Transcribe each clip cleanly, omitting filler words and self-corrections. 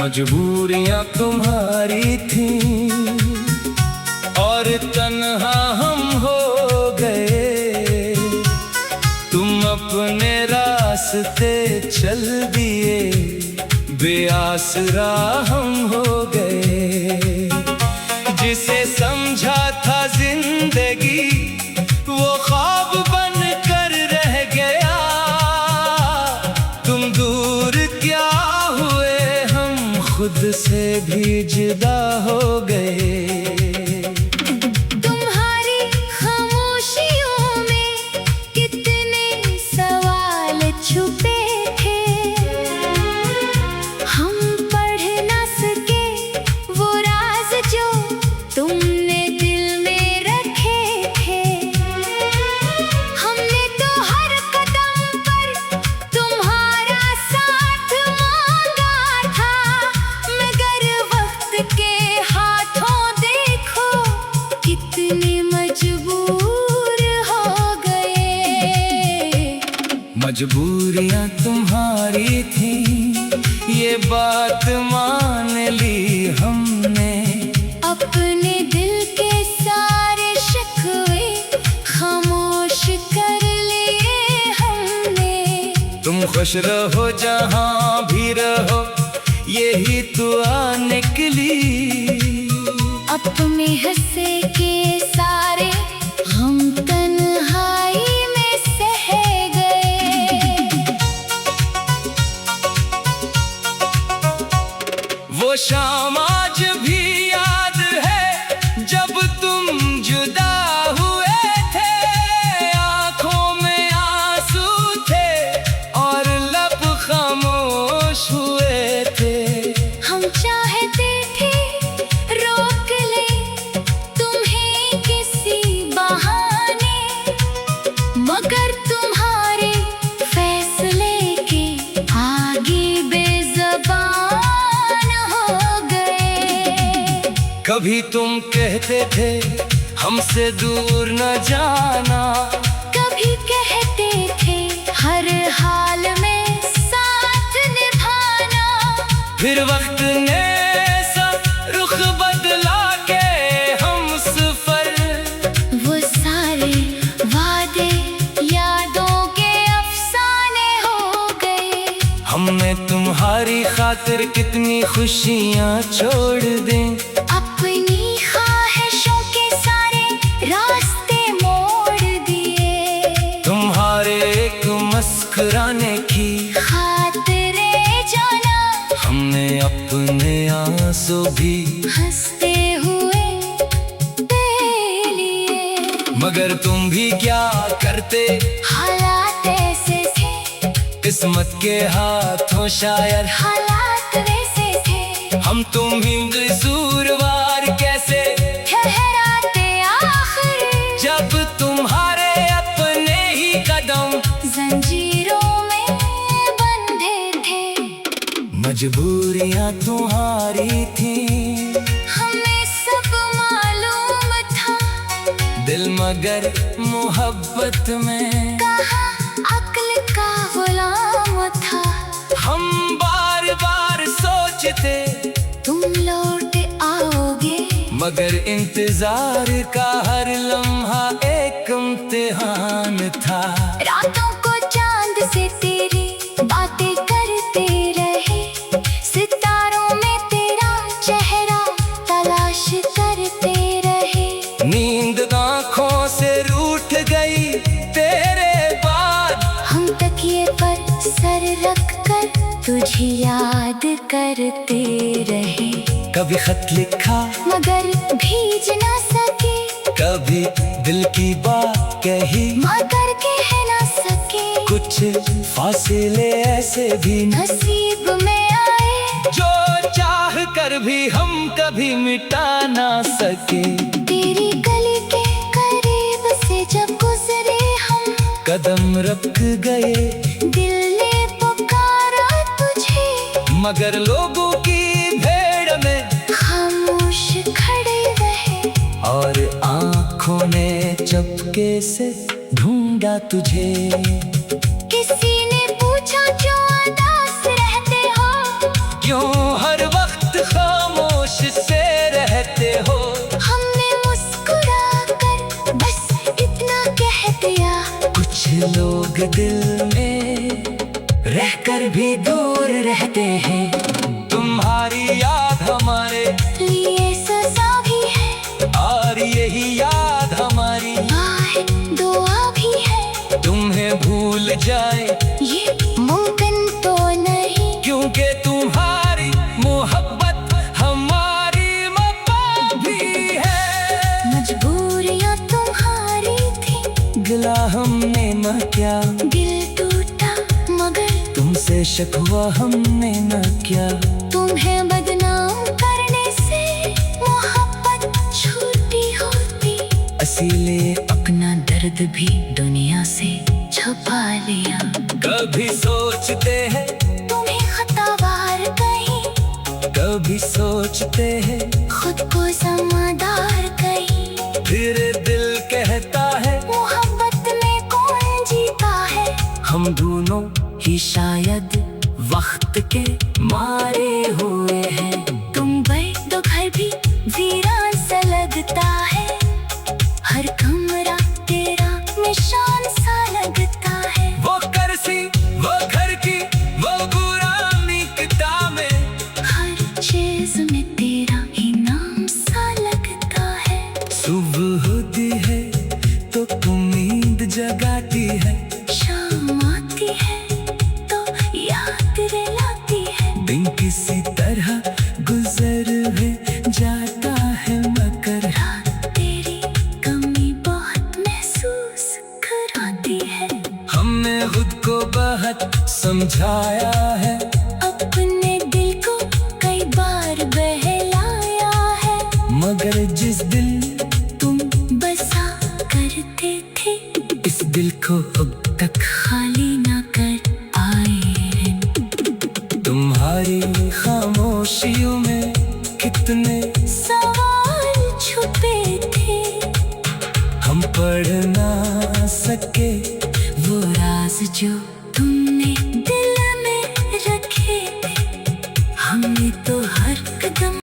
मजबूरियां तुम्हारी थी और तन्हा हम हो गए। तुम अपने रास्ते चल दिए, बेआसरा हम हो गए। जिसे समझा था जिंदगी वो ख्वाब बन कर रह गया। तुम दूर क्या हुए, हम खुद से भी जुदा हो गए। तुम्हारी खामोशियों में कितने सवाल छुपे थे, हम पढ़ ना सके वो राज जो तुमने दिल में रखे थे। हमने तो हर कदम पर तुम्हारा साथ मांगा था, मगर वक्त के हाथों देखो कितने मजबूर हो गए। मजबूरियां तुम्हारी थी, ये बात मान ली हमने। अपने दिल के सारे शिकवे खामोश कर लिए हमने। तुम खुश रहो जहां भी रहो, यही दुआ निकली। अपने हंसे के सारे हम तन्हाई में सह गए। वो शाम आज भी याद है जब तुम जुदा हुए थे। आंखों में आंसू थे और लब खामोश हुए थे। हम चाहते थे रोक ले तुम्हें किसी बहाने, मगर तुम्हारे फैसले के आगे बेज़बान हो गए। कभी तुम कहते थे हमसे दूर न जाना, कभी कहते थे हर हाल में साथ निभाना। फिर वक्त ने सब रुख बदला के हम सफर। वो सारे वादे यादों के अफसाने हो गए। हमने तुम्हारी खातिर कितनी खुशियां छोड़ दें। अपनी ख्वाहिशों के सारे रास्ते मोड़ दिए। तुम्हारे एक मुस्कुराने की खातिरे जाना हमने अपने आंसू भी, हंसते हुए दे लिए। मगर तुम भी क्या करते, हालात ऐसे थे, किस्मत के हाथों शायर हालात वैसे थे। हम तुम ही कसूरवार कैसे ठहराते आखिर जब तुम्हारे अपने ही कदम जंजीरों में बंधे थे। मजबूरियां तुम्हारी थी, हमें सब मालूम था। दिल मगर मोहब्बत में कहा अक्ल का गुलाम था। हम बार बार सोचते तुम लौट आओगे, मगर इंतजार का हर लम्हा एक इम्तिहान था। रातों को चांद से तेरी बातें करते रहे, सितारों में तेरा चेहरा तलाश करते रहे। नींद आँखों से रूठ गई तेरे बाद, हम तकिए पर सर रख कर तुझे याद करते रहे। कभी खत लिखा मगर भीज ना सके, कभी दिल की बात कही मगर कह ना सके। कुछ फासले ऐसे भी नसीब में आए जो चाह कर भी हम कभी मिटा ना सके। तेरी गली के करीब से जब गुजरे हम, कदम रख गए दिल ने पुकारा तुझे, मगर लोगों की भीड़ में खामोश खड़े रहे। और आँखों ने चुपके से ढूंढा तुझे। किसी ने पूछा क्यों उदास रहते हो, क्यों हर वक्त लोग दिल में रहकर भी दूर रहते हैं। तुम्हारी याद हमारे लिए सजा भी है और यही याद हमारी आए दुआ भी है। तुम्हें भूल जाए ये मुमकिन तो नहीं, क्योंकि तुम्हारी मोहब्बत हमारी वफा भी है। मजबूरियाँ तुम्हारी थी, गिला हमने न किया, दिल टूटा मगर तुमसे शिकवा हमने न किया। तुम्हें बदनाम करने से मोहब्बत छूटी होती, इसीलिए अपना दर्द भी दुनिया से छुपा लिया। कभी सोचते हैं तुम्हें खतावार कहीं, कभी सोचते हैं खुद को समझदार कहीं। फिर दिल कहता है मोहब्बत में कौन जीता है, हम दोनों ही शायद वक्त के मारे हुए हैं। तुम गए तो घर भी वीरान सा लगता है, हर कमरा तेरा निशान सा लगता है। वो करसी वो घर की वो पुरानी किताबें, हर चीज में तेरा ही नाम सा लगता है। सुबह होती है तो उम्मीद जगाती है, शाम आती है तो याद दिलाती है। दिन किसी तरह गुजर भी जाता है मगर रात तेरी कमी बहुत महसूस कराती है। हमने खुद को बहुत समझाया है, अपने दिल को कई बार बहलाया है, मगर जिस दिल तुम बसा करते थे इस दिल को अब तक खाली ना कर आए हैं। तुम्हारी खामोशियों में कितने सवाल छुपे थे, हम पढ़ ना सके वो राज जो तुमने दिल में रखे थे। हमने तो हर कदम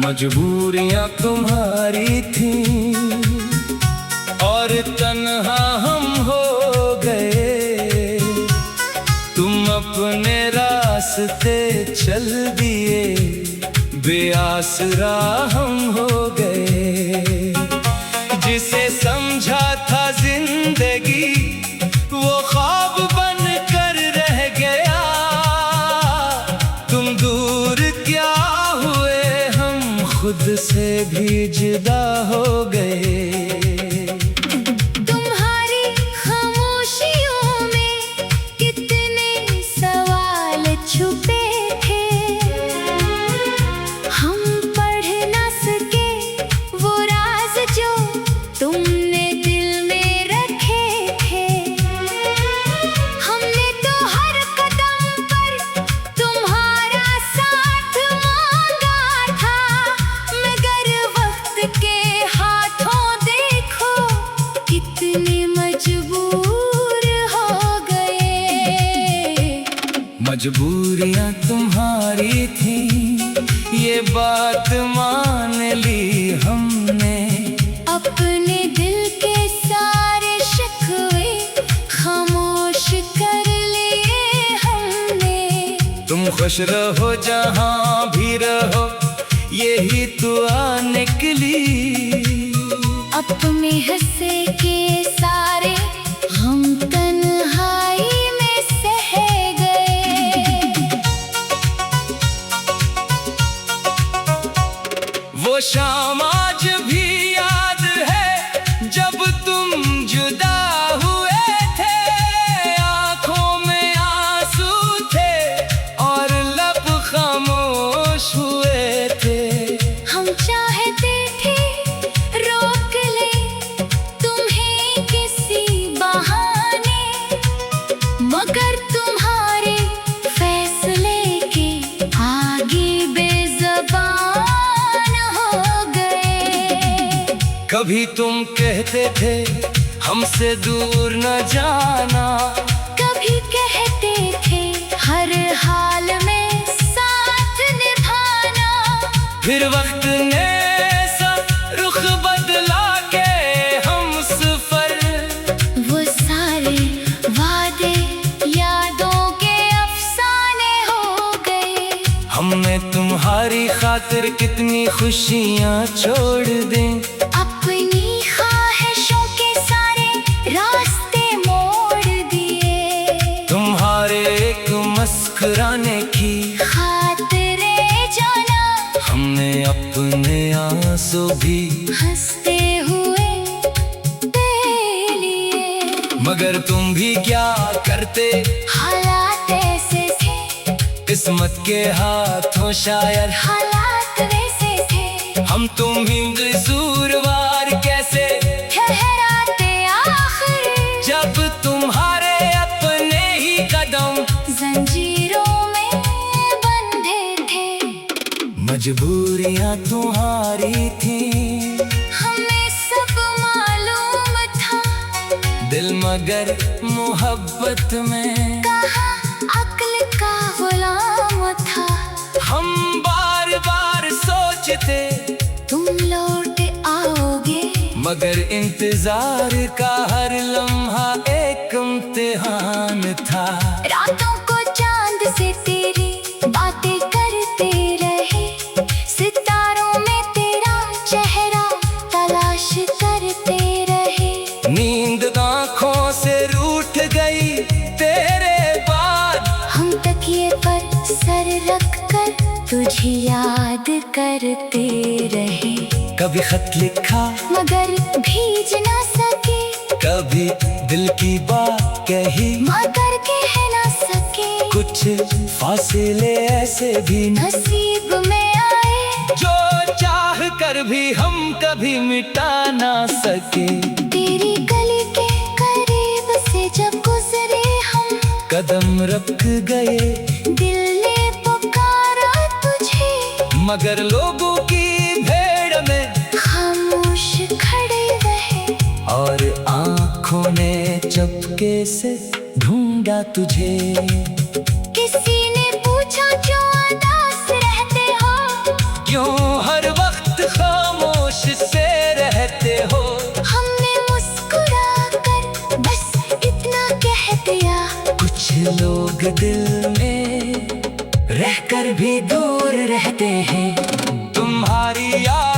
मजबूरियां तुम्हारी थी और तन्हा हम हो गए। तुम अपने रास्ते चल दिए, बेआसरा हम हो गए। जिसे समझा था जिंदगी वो ख्वाब बन कर रह गया। तुम दूर क्या हुए, हम खुद से भी जुदा हो गए। तुम्हारी खामोशियों में कितने सवाल छुपे थे, हम पढ़ ना सके वो राज जो तुमने दिल में रखे थे। हमने तो हर कदम पर तुम्हारा साथ मांगा था, मगर वक्त के हाथों देखो कितने मजबूर हो गए। मजबूरियां तुम्हारी थी, ये बात मान ली हमने। अपने दिल के सारे शिकवे खामोश कर लिए हमने। तुम खुश रहो जहां भी रहो, यही दुआ निकली। अपने हंसे के सारे हम तन्हाई में सह गए। वो शाम आज भी याद है जब तुम जुदा हुए थे। आंखों में आंसू थे और लब खामोश हुए थे। हम चाहते थे रोक ले तुम्हें किसी कभी तुम कहते थे हमसे दूर न जाना, कभी कहते थे हर हाल में साथ निभाना। फिर वक्त ने सब रुख बदला के हम सफर, वो सारे वादे यादों के अफसाने हो गए। हमने तुम्हारी खातिर कितनी खुशियाँ छोड़ दें, अपनी ख्वाहिशों के सारे रास्ते मोड़ दिए। तुम्हारे एक मुस्कुराने की खातिरे जाना, हमने अपने आंसू भी हंसते हुए दे लिए। मगर तुम भी क्या करते, हालात ऐसे थे, किस्मत के हाथों शायर हालात वैसे थे। हम तुम ही कसूरवार कैसे ठहराते आखिर, जब तुम्हारे अपने ही कदम जंजीरों में बंधे थे। मजबूरियां तुम्हारी थी, हमें सब मालूम था। दिल मगर मोहब्बत में कहाँ अक्ल का गुलाम था। हम बार बार सोचते तुम लौट आओगे, मगर इंतजार का हर लम्हा एक इम्तिहान था। रातों को चांद से तेरी बातें करते रहे, सितारों में तेरा चेहरा तलाश करते रहे। नींद आँखों से रूठ गई तेरे बाद, हम तकिए पर सर रख कर तुझे याद करते रहे। कभी खत लिखा मगर भीज ना सके, कभी दिल की बात कही, मगर कह ना सके। कुछ फासले ऐसे भी नसीब में आए, जो चाह कर भी हम कभी मिटा ना सके। तेरी गली के करीब से जब गुजरे हम, कदम रख गए दिल ने पुकारा तुझे, मगर लोगों की भीड़ में खामोश खड़े रहे। और आँखों ने चुपके से ढूंढा तुझे। किसी ने पूछा क्यों उदास रहते हो, क्यों हर वक्त खामोश से रहते हो। हमने मुस्कुरा कर बस इतना कह दिया, कुछ लोग दिल में रहकर भी दूर रहते हैं। तुम्हारी याद